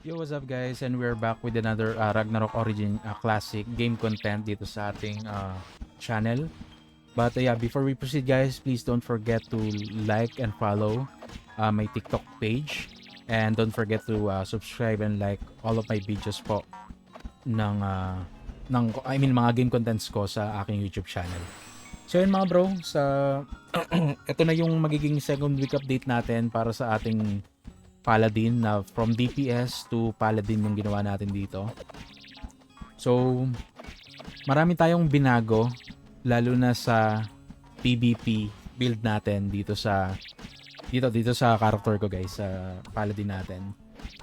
Yo, what's up guys? And we're back with another Ragnarok Origin classic game content dito sa ating channel. But yeah, before we proceed guys, please don't forget to like and follow my TikTok page. And don't forget to subscribe and like all of my videos po ng mga game contents ko sa aking YouTube channel. So yun mga bro, ito na yung magiging second week update natin para sa ating Paladin na from DPS to Paladin yung ginawa natin dito. So, marami tayong binago lalo na sa PvP build natin dito sa character ko guys, sa Paladin natin.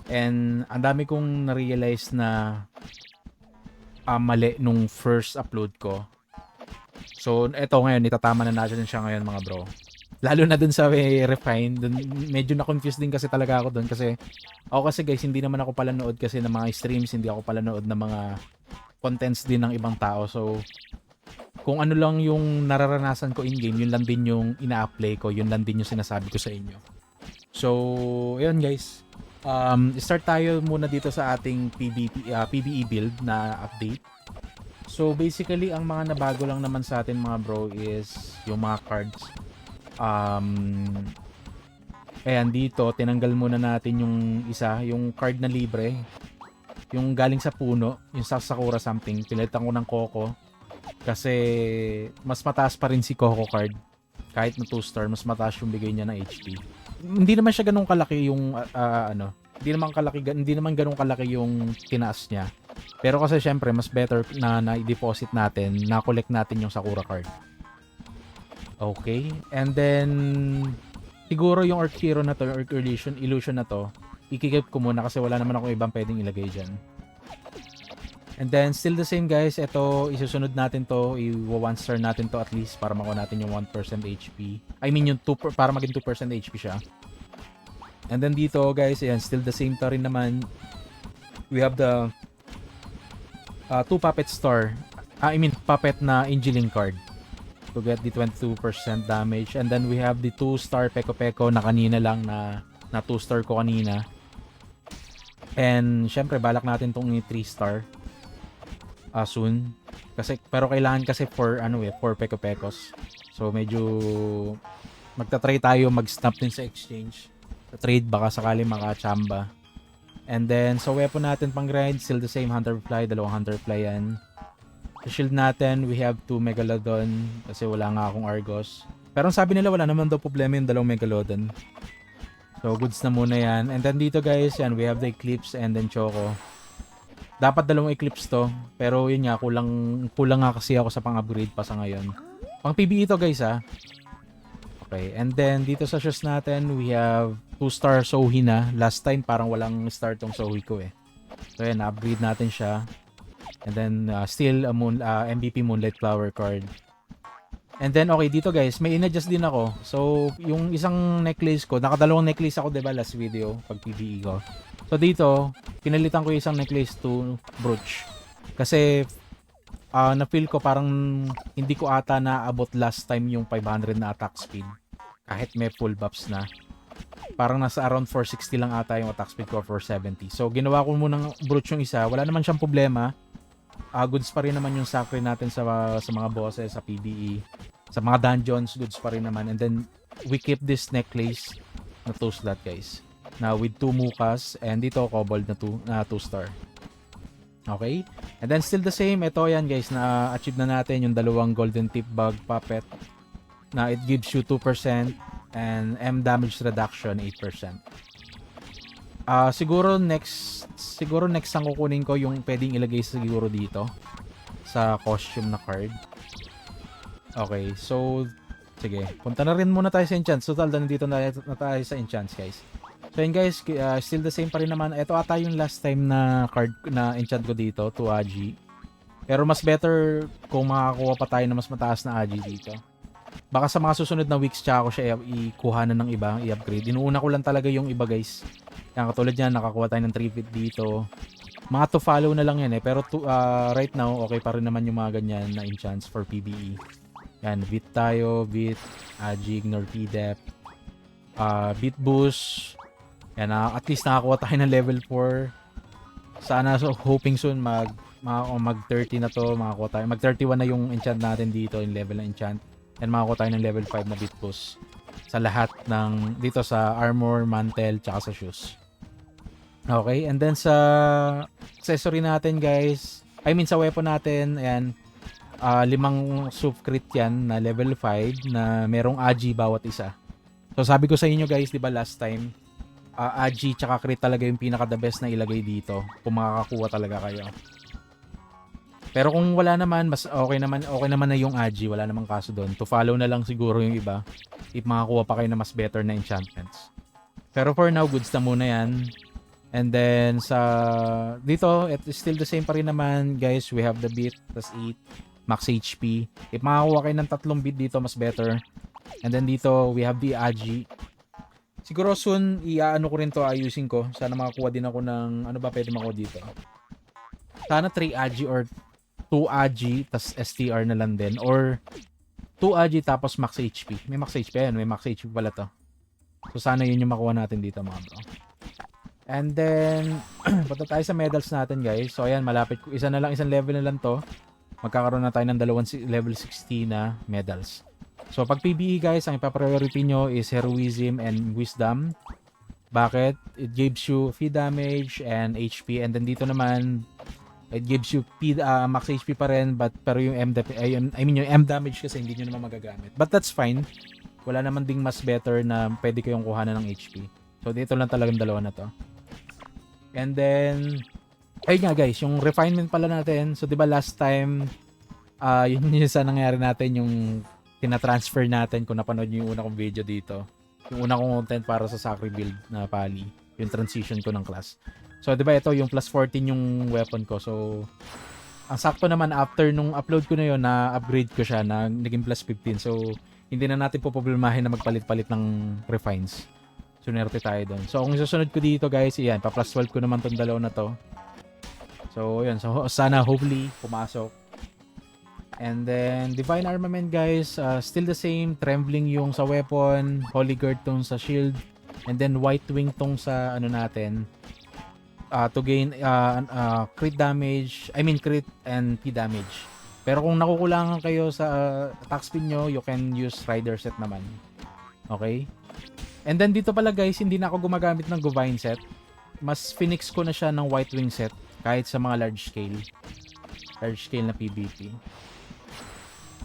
And ang dami kong na-realize na mali nung first upload ko. So, eto ngayon, itatama na natin siya ngayon mga bro. Lalo na dun sa refine, dun medyo na-confused din kasi talaga ako dun kasi ako kasi guys, hindi naman ako pala nood kasi ng mga streams, hindi ako pala nood ng mga contents din ng ibang tao. So, kung ano lang yung nararanasan ko in-game, yun lang din yung ina-apply ko, yun lang din yung sinasabi ko sa inyo. So, yun guys. Start tayo muna dito sa ating PvE build na update. So, basically, ang mga nabago lang naman sa atin mga bro is yung mga cards. Ayan dito, tinanggal muna natin yung isa, yung card na libre. Yung galing sa puno, yung sa Sakura something. Pilitan ko ng Coco. Kasi mas mataas pa rin si Coco card. Kahit na 2-star, mas mataas yung bigay niya ng HP. Hindi naman siya ganun kalaki yung hindi naman ganun kalaki yung tinaas niya. Pero kasi syempre, mas better na i-deposit natin, na-collect natin yung Sakura card. Okay, and then siguro yung Arc Hero na to, yung Arc Illusion na to, ikikip ko muna kasi wala naman ako ibang pwedeng ilagay dyan. And then still the same guys, ito isusunod natin to, i-1 star natin to at least para makuha natin yung 1% HP. I mean yung 2 para maging 2% HP siya. And then dito guys, ayan, still the same to rin naman. We have the 2 puppet star. Puppet na Angeling card to get the 22% damage. And then we have the 2-star Peko Peko na kanina lang na 2-star ko kanina. And syempre balak natin tong 3-star soon. Kasi pero kailangan kasi for Peko Pekos. So medyo magta-try tayo mag-snap din sa exchange. Sa trade baka sakali makachamba. And then sa weapon natin pang grind, still the same Hunterfly, dalawang Hunterfly yan. Sa shield natin, we have 2 Megalodon kasi wala nga akong Argos. Pero ang sabi nila wala naman daw problema yung dalawang Megalodon. So goods na muna yan. And then dito guys, yan, we have the Eclipse and then Choco. Dapat dalawang Eclipse to. Pero yun nga, kulang nga kasi ako sa pang-upgrade pa sa ngayon. Pang PBE to guys ha. Okay, and then dito sa shoes natin, we have 2-star Sohi na. Last time parang walang star tong Sohi ko eh. So yan, upgrade natin siya. And then still a MVP Moonlight Flower card. And then okay dito guys, may in-adjust din ako. So yung isang necklace ko, nakadalawang necklace ako 'di ba last video pag PvE ko. So dito, pinalitan ko yung isang necklace to brooch. Kasi na-feel ko parang hindi ko ata naabot last time yung 500 na attack speed. Kahit may full buffs na. Parang nasa around 460 lang ata yung attack speed ko, 470. So ginawa ko muna ng brooch yung isa, wala naman siyang problema. Goods pa rin naman yung sacre natin sa mga bosses, sa PvE. Sa mga dungeons, goods pa rin naman. And then, we keep this necklace na 2-slot guys. Na with 2 mukas, and dito kobold na 2-star. Okay? And then, still the same. Ito yan guys, na-achieve na natin yung dalawang golden tip bug puppet. Na it gives you 2% and M damage reduction 8%. Siguro next ang kukunin ko yung pwedeng ilagay siguro dito sa costume na card. Okay, so sige, punta na rin muna tayo sa enchants. Total, nandito na tayo sa enchants guys. So yun guys, still the same pa rin naman. Ito ata yung last time na card na enchant ko dito, to Agi. Pero mas better kung makakuha pa tayo na mas mataas na Agi dito. Baka sa mga susunod na weeks tsaka ko siya ikuhanan ng iba, i-upgrade. Inuuna ko lang talaga yung iba guys. Yan, katulad yan, nakakuha tayo ng 3 feet dito. Mga to follow na lang yan eh. Pero right now, okay pa rin naman yung mga ganyan na enchants for PvE. Yan, Beat tayo, Beat, Agi, Ignore P-Dep, Beat Boost. Yan, at least nakakuha tayo ng level 4. Sana hoping soon mag 30 na to, makakuha tayo. Mag 31 na yung enchant natin dito, yung level ng enchant. And makakuha tayo ng level 5 na beat boost sa lahat ng dito sa armor, mantle, tsaka sa shoes. Okay, and then sa accessory natin guys, I mean sa weapon natin, ayan, 5 soup crit yan na level 5 na merong agi bawat isa. So sabi ko sa inyo guys, di ba last time, agi tsaka crit talaga yung pinaka the best na ilagay dito kung makakakuha talaga kayo. Pero kung wala naman, mas okay naman na yung agi, wala namang kaso doon. To follow na lang siguro yung iba if makakuha pa kayo na mas better na enchantments. Pero for now, goods na muna yan. And then sa dito, it's still the same pa rin naman guys. We have the beat, plus 8, max HP. If makakuha kayo ng 3 beat dito, mas better. And then dito, we have the agi. Siguro soon, iaano ko rin to, ayusin ko. Sana makakuha din ako ng, ano ba pwede makuha dito? Sana 3 agi or 2 agi, tas STR na lang din. Or 2 agi tapos max HP. May max HP yan, may max HP pala to. So sana yun yung makuha natin dito mga bro. And then, punta tayo sa medals natin guys. So ayan, malapit. Isang level na lang to. Magkakaroon na tayo ng level 60 na medals. So pag PBE guys, ang ipapriority nyo is heroism and wisdom. Bakit? It gives you feed damage and HP. And then dito naman, it gives you max HP pa rin, pero yung yung M damage kasi hindi nyo naman magagamit. But that's fine. Wala naman ding mas better na pwede kayong kuhanan ng HP. So dito lang talagang dalawa na to. And then, ayun nga guys, yung refinement pala natin. So 'di ba last time, yun yung sa nangyari natin, yung tina-transfer natin kung napanood nyo yung una kong video dito. Yung una kong content para sa Sacri build na pali. Yung transition ko ng class. So, di ba ito, yung plus 14 yung weapon ko. So, ang sakto naman after nung upload ko na yun, na-upgrade ko siya, na naging plus 15. So, hindi na natin po problemahin na magpalit-palit ng refines. Sunerte tayo doon. So, kung susunod ko dito guys, iyan, pa-plus 12 ko naman tong dalaw na to. So, yun. So, sana hopefully pumasok. And then, Divine Armament guys, still the same. Trembling yung sa weapon, Holy Guard tong sa shield, and then White Wing tong sa ano natin, to gain crit damage, crit and P damage. Pero kung nakukulangan kayo sa attack speed nyo, you can use Rider set naman. Okay? And then dito pala guys, hindi na ako gumagamit ng Govine set. Mas Phoenix ko na siya ng White Wing set kahit sa mga large scale na PvP.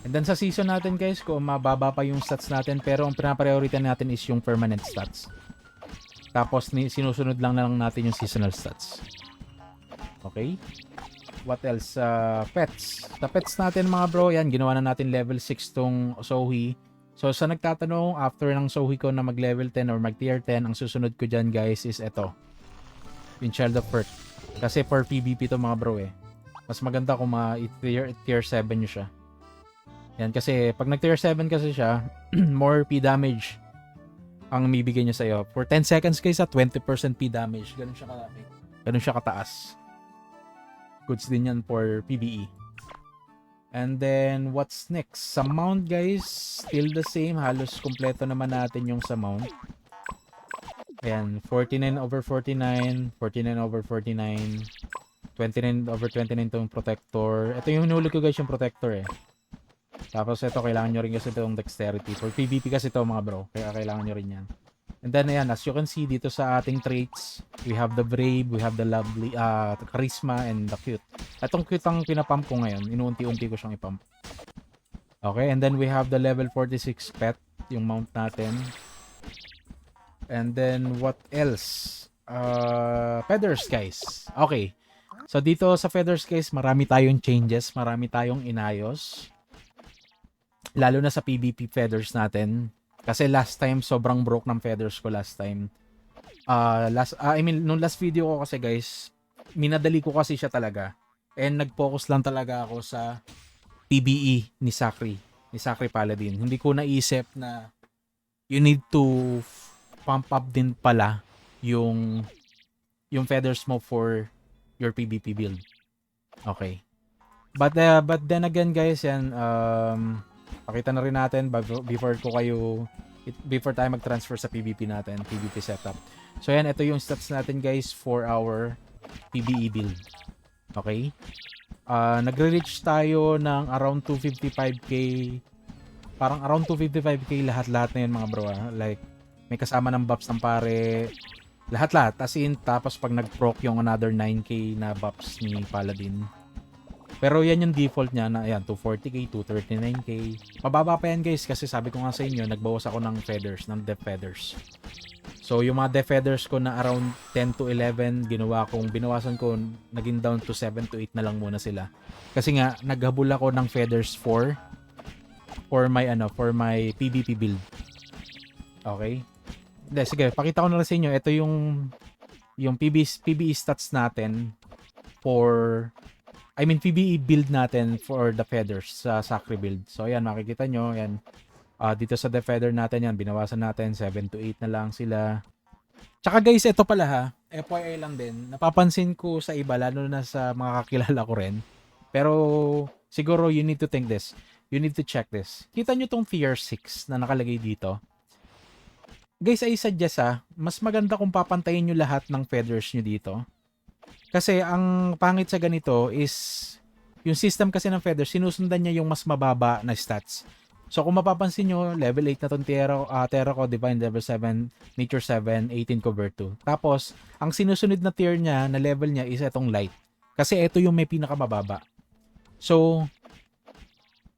And then sa season natin guys, kung mababa pa yung stats natin, pero ang pinapriority natin is yung permanent stats. Tapos sinusunod lang natin yung seasonal stats. Okay? What else? Pets. Sa pets natin mga bro, yan, ginawa na natin level 6 tong Sohi. So sa nagtatanong, after ng Sohi ko na mag level 10 or mag tier 10, ang susunod ko dyan guys is eto. Yung Child of Earth. Kasi for PvP to mga bro eh. Mas maganda kung tier 7 nyo siya. Yan, kasi pag nag tier 7 kasi siya, more P damage ang mibigay niya sa'yo. For 10 seconds guys, 20% P damage. Ganun siya kalaki. Ganun siya kataas. Goods din yan for PvE. And then, what's next? Sa mount guys, still the same. Halos kompleto naman natin yung sa mount. Ayan, 49/49, 49/49, 29/29 tong protector. Ito yung hinuli ko guys, yung protector eh. Tapos ito, kailangan nyo rin kasi itong dexterity. For PvP kasi ito mga bro, kaya kailangan nyo rin yan. And then ayan, as you can see dito sa ating traits, we have the brave, we have the lovely, charisma, and the cute. Itong cute ang pinapump ko ngayon, inuunti-unti ko siyang ipump. Okay, and then we have the level 46 pet, yung mount natin. And then what else? Feathers guys. Okay, so dito sa feathers guys, marami tayong changes, marami tayong inayos. Lalo na sa PvP feathers natin. Kasi last time, sobrang broke ng feathers ko last time. Nung last video ko kasi guys, minadali ko kasi siya talaga. And nag-focus lang talaga ako sa PvE ni Sacri Paladin. Hindi ko naisip na you need to pump up din pala yung feathers mo for your PvP build. Okay. But then again guys, yan, pakita na rin natin before tayo mag-transfer sa PvP natin, PvP setup. So yan, ito yung stats natin guys for our PvE build. Okay? Nagre-reach tayo ng around 255k. Parang around 255k lahat-lahat na yun mga bro. Like, may kasama ng buffs ng pare. Lahat-lahat. As in, tapos pag nag-proc yung another 9k na buffs ni Paladin. Pero yan yung default niya na ayan, 240k, 239k. Mababa pa yan guys kasi sabi ko nga sa inyo, nagbawas ako ng feathers, ng death feathers. So yung mga death feathers ko na around 10 to 11, binawasan ko, naging down to 7 to 8 na lang muna sila. Kasi nga, naghabol ako ng feathers for my PvP build. Okay? Hindi, sige, pakita ko na lang sa inyo. Ito yung PvE stats natin PvE build natin for the feathers sa Sacri build. So, ayan, makikita nyo, ayan. Dito sa the feather natin yan, binawasan natin, 7 to 8 na lang sila. Tsaka guys, ito pala ha, FYI lang din, napapansin ko sa iba, lalo na sa mga kakilala ko rin. Pero, siguro, you need to think this. You need to check this. Kita nyo tong tier 6 na nakalagay dito. Guys, I suggest mas maganda kung papantayin nyo lahat ng feathers nyo dito. Kasi ang pangit sa ganito is yung system kasi ng feathers, sinusundan niya yung mas mababa na stats. So kung mapapansin nyo, level 8 na tong Terra ko, Divine, level 7, Nature 7, 18 ko, Virtue. Tapos, ang sinusunod na tier niya, na level niya is itong Light. Kasi ito yung may pinakamababa. So,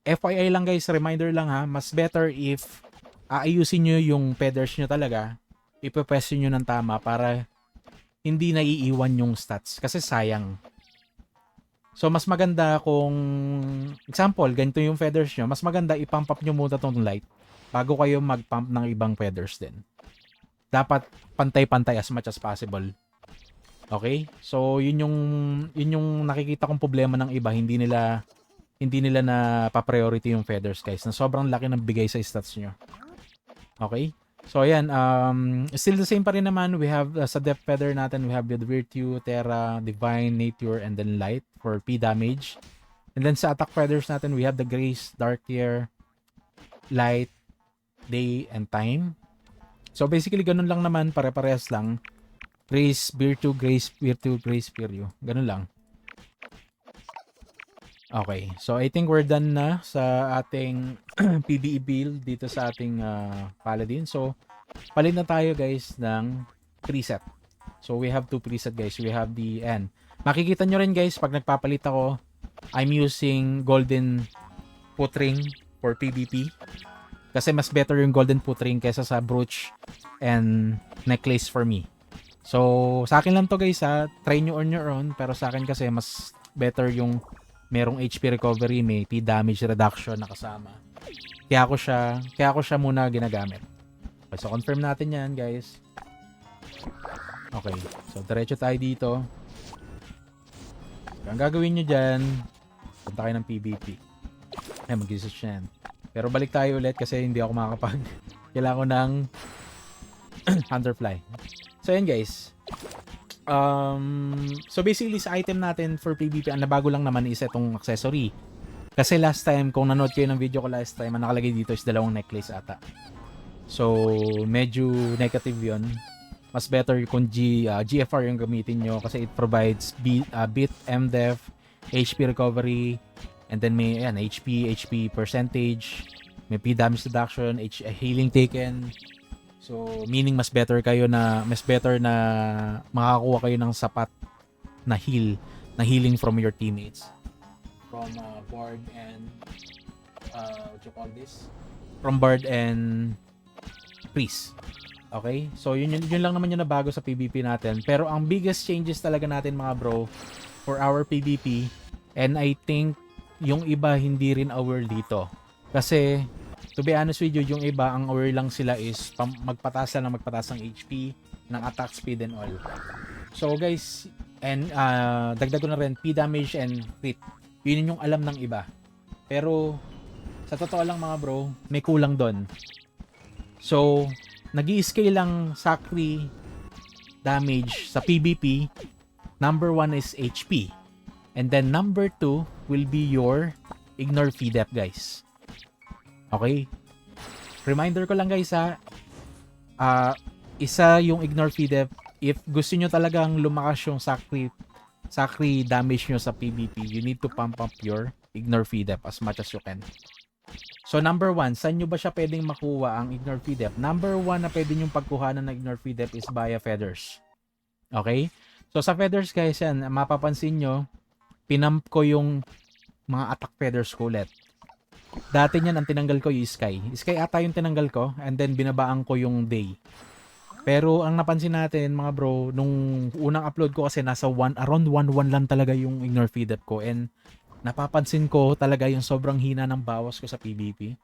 FYI lang guys, reminder lang mas better if aayusin nyo yung feathers nyo talaga, ipepwestiyon nyo ng tama para hindi naiiwan yung stats kasi sayang. So mas maganda kung example, ganito yung feathers nyo, mas maganda ipump up nyo muna tong light bago kayo mag-pump ng ibang feathers din. Dapat pantay-pantay as much as possible. Okay? So yun yung nakikita kong problema ng iba, hindi nila na pa-priority yung feathers guys, na sobrang laki ng bigay sa stats nyo. Okay? So ayan, still the same pa rin naman. We have sa depth feather natin, we have the Virtue, Terra, Divine, Nature, and then Light for P damage. And then sa attack feathers natin, we have the Grace, Dark Tier, Light, Day, and Time. So basically, ganun lang naman, pare-parehas lang. Grace, Virtue, Grace, Virtue, Grace, Virtue. Ganun lang. Okay, so I think we're done na sa ating PvE build dito sa ating Paladin. So, palit na tayo guys ng preset. So, we have two preset guys. We have the N. Makikita nyo rin guys, pag nagpapalit ako, I'm using Golden Putring for PvP. Kasi mas better yung Golden Putring kesa sa Brooch and Necklace for me. So, sa akin lang to guys try nyo on your own. Pero sa akin kasi mas better yung merong HP recovery, may P damage reduction na kasama. Kaya ako siya muna ginagamit. Okay, so confirm natin yan, guys. Okay, so diretso tayo dito. Ang gagawin nyo dyan, punta kayo ng PvP. Ay, mag-research na yan. Pero balik tayo ulit kasi hindi ako makakapag. Kailangan ko ng Hunterfly. So yan guys. So basically sa item natin for PvP, ang nabago lang naman is itong accessory. Kasi last time, kung nanood kayo ng video ko last time, ang nakalagay dito is 2 necklace ata. So medyo negative yon. Mas better kung GFR yung gamitin nyo kasi it provides bit, MDef, HP recovery, and then may HP percentage, may P damage reduction, healing taken. So, meaning mas better na makakuha kayo ng sapat na healing from your teammates. From Bard and what you call this? From Bard and Priest. Okay? So, yun lang naman yung nabago sa PvP natin. Pero ang biggest changes talaga natin mga bro for our PvP, and I think yung iba hindi rin aware dito. Kasi to be honest with you, yung iba, ang aware lang sila is magpataas ng HP, ng attack speed and all. So guys, and dagdag ko na rin, P damage and crit. Yun yung alam ng iba. Pero, sa totoo lang mga bro, may kulang doon. So, nag-i-scale lang Sacri damage sa PvP. Number 1 is HP. And then number 2 will be your Ignore Feedep guys. Okay? Reminder ko lang guys isa yung Ignore Feedep if gusto nyo talagang lumakas yung Sacri damage nyo sa PvP, you need to pump up your Ignore Fidep as much as you can. So number 1, saan nyo ba siya pwedeng makuha ang Ignore Fidep? Number 1 na pwede nyong pagkuhanan ng Ignore Fidep is via feathers. Okay? So sa feathers guys yan, mapapansin nyo, pinump ko yung mga attack feathers ko ulit. Dati niyan ang tinanggal ko yung Sky. Sky ata yung tinanggal ko and then binabaan ko yung Day. Pero ang napansin natin mga bro, nung unang upload ko kasi nasa around 1-1 lang talaga yung Ignore Fidep ko and napapansin ko talaga yung sobrang hina ng bawas ko sa PvP.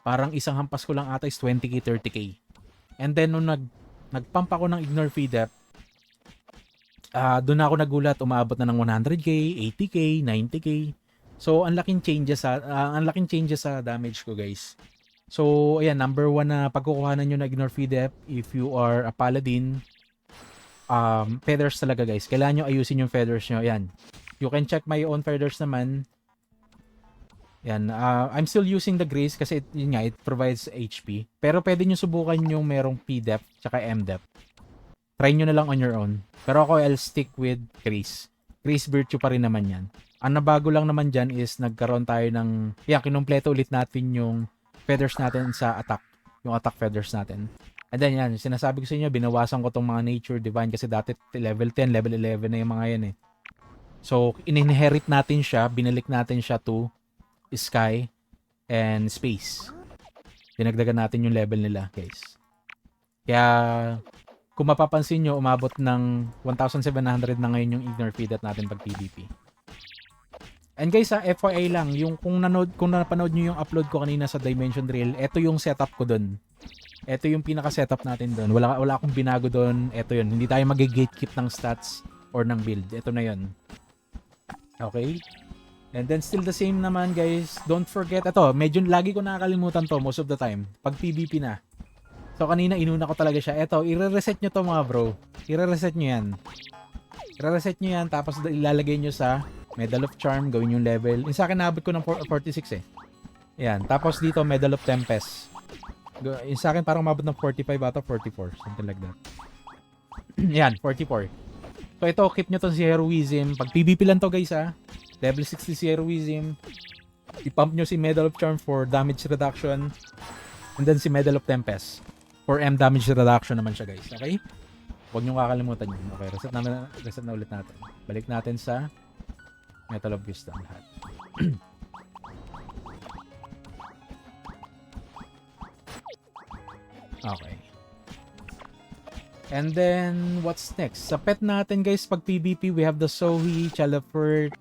Parang isang hampas ko lang ata is 20k, 30k. And then nung nagpump ako ng Ignore Fidep, doon ako nagulat, umabot na ng 100k, 80k, 90k. So ang laking changes sa damage ko guys. So, ayan, number 1 na pagkukuhanan nyo na Ignore Fidep if you are a paladin, feathers talaga guys. Kailangan nyo ayusin yung feathers nyo. Ayan. You can check my own feathers naman. Ayan. I'm still using the Grace kasi it provides HP. Pero pwede nyo subukan yung merong P-Dep tsaka M-Dep. Try nyo na lang on your own. Pero ako, I'll stick with Grace. Grace Virtue pa rin naman yan. Ang nabago lang naman dyan is nagkaroon tayo ng, kinumpleto ulit natin yung feathers natin sa attack. Yung attack feathers natin. And then yan, sinasabi ko sa inyo, binawasan ko tong mga nature divine kasi dati level 10, level 11 na yung mga yan eh. So, in-inherit natin siya, binalik natin siya to sky and space. Dinagdagan natin yung level nila, guys. Kaya, kung mapapansin nyo, umabot ng 1,700 na ngayon yung Ignore Fidep natin pag PvP. And guys, FYI lang, yung kung napanood nyo yung upload ko kanina sa Dimension Drill, ito yung setup ko doon. Ito yung pinaka-setup natin doon. Wala akong binago doon. Ito yun. Hindi tayo mag-gatekeep ng stats or ng build. Ito na yun. Okay? And then still the same naman guys. Don't forget, ito, medyo lagi ko nakakalimutan to most of the time. Pag PvP na. So kanina inuna ko talaga siya. Ito, i-reset nyo to mga bro. I-reset nyo yan. I-reset nyo yan, tapos ilalagay nyo sa Medal of Charm, gawin yung level. Yung sa akin, nabot ko ng 46 eh. Ayan. Tapos dito, Medal of Tempest. Yung sa akin, parang mabot ng 45 ata, 44. Something like that. Ayan, 44. So ito, keep nyo to si Heroism. Pag PvP lang to guys ha. Level 60 si Heroism. I-pump nyo si Medal of Charm for damage reduction. And then si Medal of Tempest. For M damage reduction naman siya guys. Okay? Huwag nyo kakalimutan yun. Okay, reset na ulit natin. Balik natin sa Metal of Wisdom lahat. Okay. And then, what's next? Sa pet natin guys, pag PvP, we have the Sohi, Chalafert,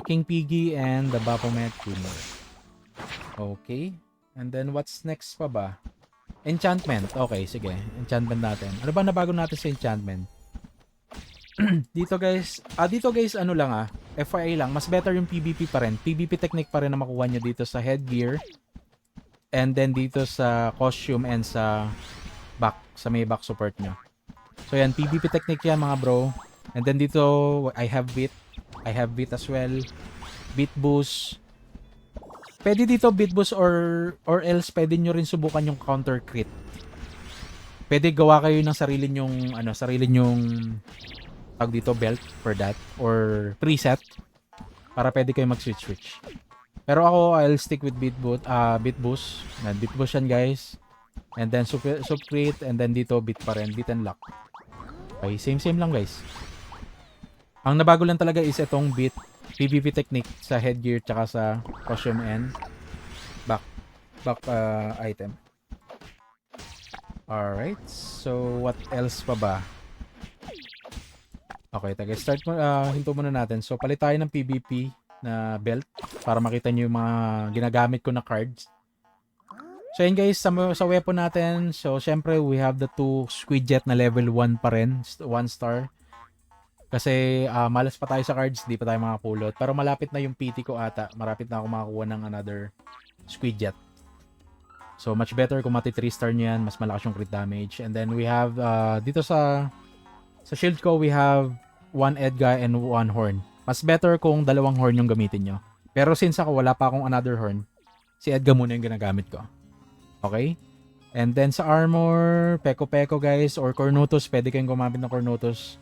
King Piggy, and the Baphomet Jr. Okay. And then, what's next pa ba? Enchantment. Okay, sige. Enchantment natin. Ano ba nabago natin sa enchantment? dito guys, ano lang FYI lang, mas better yung PvP pa rin. PvP technique pa rin na makuha nyo dito sa headgear. And then dito sa costume and sa may back support nyo. So yan, PvP technique yan mga bro. And then dito, I have beat as well. Beat boost. Pwede dito beat boost or else pwede nyo rin subukan yung counter crit. Pwede gawa kayo ng sarili nyong tag dito belt for that or preset para pwede kayo mag-switch. Pero ako, I'll stick with beat boost. Beat boost yan guys. And then sub crit and then dito beat pa rin, beat and lock. Okay, same lang guys. Ang nabago lang talaga is itong beat PvP technique sa headgear tsaka sa costume and back item. Alright, so what else pa ba? Okay, start mo, hinto muna natin. So palit tayo ng PvP na belt para makita nyo yung mga ginagamit ko na cards. So yun guys, sa weapon natin, so syempre we have the 2 Squidjet na level 1 pa rin, 1 star. Kasi malas pa tayo sa cards, di pa tayo makapulot. Pero malapit na yung PT ko ata. Malapit na ako makakuha ng another Squidjet. So much better kung mati 3 star nyo yan, mas malakas yung crit damage. And then we have, dito sa shield ko, we have 1 Edga and 1 horn. Mas better kung 2 horn yung gamitin nyo. Pero since ako wala pa akong another horn, si Edga muna yung ginagamit ko. Okay? And then sa armor, Peko-Peko guys, or Cornutus, pwede kayong gumamit ng Cornutus.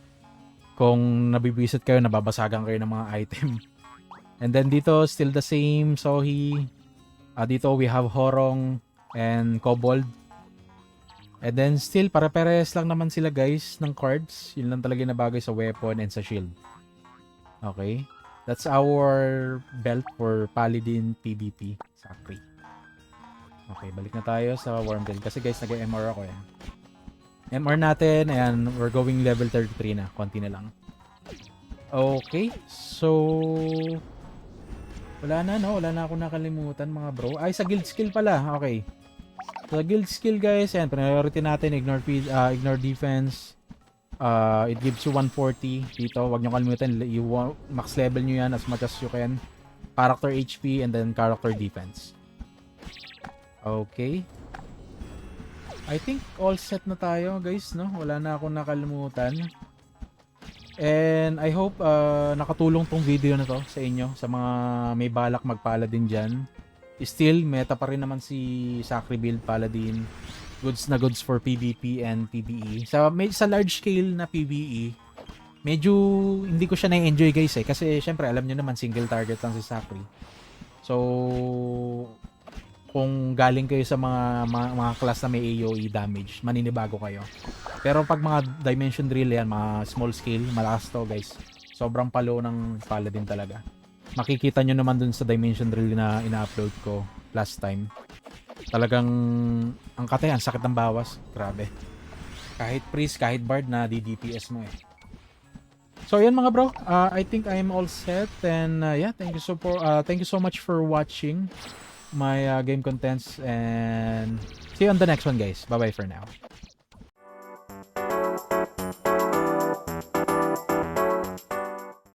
Kung nabibisit kayo, nababasagan kayo ng mga item. And then dito, still the same, Sohi. Dito we have Horong and Kobold. And then still, para-pares lang naman sila guys ng cards. Yun lang talaga na bagay sa weapon and sa shield. Okay. That's our belt for Paladin PvP. Sakri. Okay, balik na tayo sa Wormtail. Kasi guys, nag-MR ako eh. MR natin, and we're going level 33 na. Konti na lang. Okay, so... Wala na, no? Wala na ako nakalimutan, mga bro. Ay, sa guild skill pala. Okay. So, guild skill, guys. Yan, priority natin. Ignore defense. It gives you 140 dito. Huwag nyo kalimutan. Max level nyo yan as much as you can. Character HP and then character defense. Okay. I think all set na tayo, guys, no? Wala na akong nakalimutan. And I hope nakatulong tong video na to sa inyo, sa mga may balak mag-Paladin dyan. Still, meta pa rin naman si Sakri build Paladin. Goods na goods for PvP and PvE. Sa large scale na PvE, medyo hindi ko siya na-enjoy guys eh. Kasi syempre, alam nyo naman, single target lang si Sakri. So, kung galing kayo sa mga class na may AoE damage, maninibago kayo. Pero pag mga Dimension Drill yan, mga small scale, malakas to guys. Sobrang palo ng Paladin talaga. Makikita nyo naman dun sa Dimension Drill na ina-upload ko last time. Talagang, ang katay, ang sakit ng bawas. Grabe. Kahit priest, kahit bard na DDPS mo eh. So yan mga bro, I think I'm all set. And yeah, thank you so much for watching my game contents, and see you on the next one guys. Bye bye for now.